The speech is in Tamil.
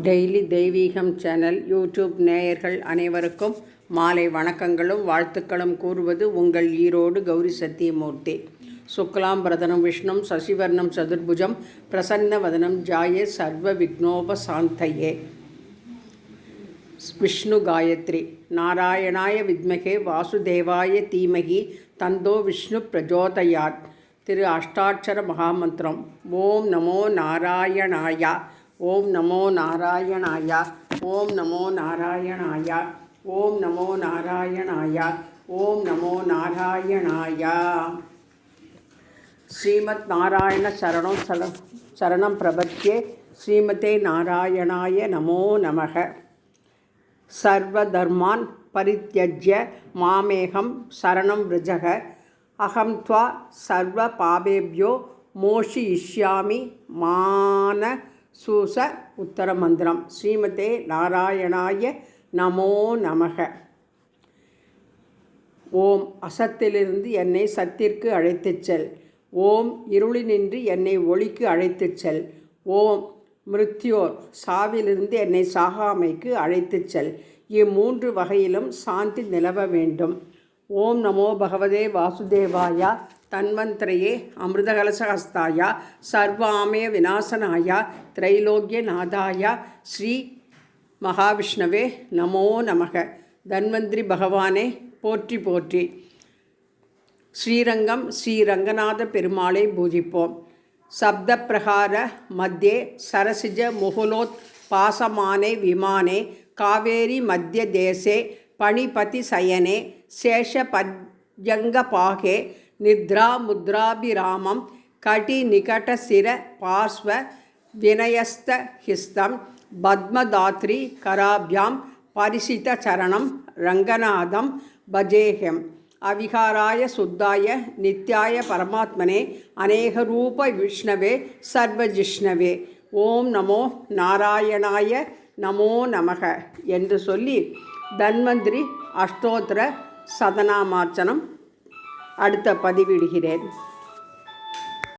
டெய்லி தெய்வீகம் சேனல் யூடியூப் நேயர்கள் அனைவருக்கும் மாலை வணக்கங்களும் வாழ்த்துக்களும் கூறுவது உங்கள் ஈரோடு கௌரி சத்தியமூர்த்தி. சுக்லாம் பிரதனம் விஷ்ணும் சசிவர்ணம் சதுர்புஜம் பிரசன்ன வதனம் ஜாயே சர்வ விக்னோபசாந்தயே. விஷ்ணு காயத்ரி. நாராயணாய வித்மகே வாசுதேவாய தீமகி தந்தோ விஷ்ணு பிரஜோதயாத். திரு அஷ்டாட்சர மகாமந்திரம். ஓம் நமோ நாராயணாய, ஓம் நமோ நாராயணாய, ஓம் நமோ நாராயணாய, ஓம் நமோ நாராயணாய, ஓம் நமோ நாராயணாய. ஸ்ரீமத் நாராயண சரணம் பிரபத்யே. ஸ்ரீமதே நாராயணாய நமோ நமக. சர்வதர்மான் பரித்யஜ்ய மாமேகம் சரணம் விரஜக. அகம் த்வா சர்வ பாபேப்யோ மோஷயிஷ்யாமி மானசூச. உத்தர மந்திரம். ஸ்ரீமதே நாராயணாய நமோ நமக. ஓம் அசத்திலிருந்து என்னை சத்திற்கு அழைத்துச் செல். ஓம் இருளினின்று என்னை ஒளிக்கு அழைத்துச் செல். ஓம் மிருத்யோர் சாவிலிருந்து என்னை சாகாமைக்கு அழைத்துச் செல். இம்மூன்று வகையிலும் சாந்தி நிலவ வேண்டும். ஓம் நமோ பகவதே வாசுதேவாய தன்வந்திரையே அமிர்தகலசஹஸ்தாய சர்வாமய விநாசனாய திரைலோக்கிய நாதாய ஸ்ரீ மகாவிஷ்ணவே நமோ நமக. தன்வந்திரி பகவானே போற்றி போற்றி. ஸ்ரீரங்கம் ஸ்ரீ ரங்கநாத பெருமாளை பூஜிப்போம். சப்த பிரகார மத்தியே சரசிஜ முகுலோத் பாசமானே விமானே காவேரி மத்திய தேசே பணிபதி சயனே சேஷ பத்யங்க பாகே நித்ரா முத்ராபிராமம் கடி நிகட சிர பார்ஸ்வ வினயஸ்த ஹிஸ்தம் பத்மதாத்ரி கராபியாம் பரிசித சரணம் ரங்கநாதம் பஜேஹம். அவிகாராய சுத்தாய நித்யாய பரமாத்மனே அநேகரூப விஷ்ணவே சர்வஜிஷ்ணவே. ஓம் நமோ நாராயணாய நமோ நமக என்று சொல்லி தன்வந்திரி அஷ்டோத்திர சதநாமார்ச்சனம் அடுத்த பதிவிடுகிறேன்.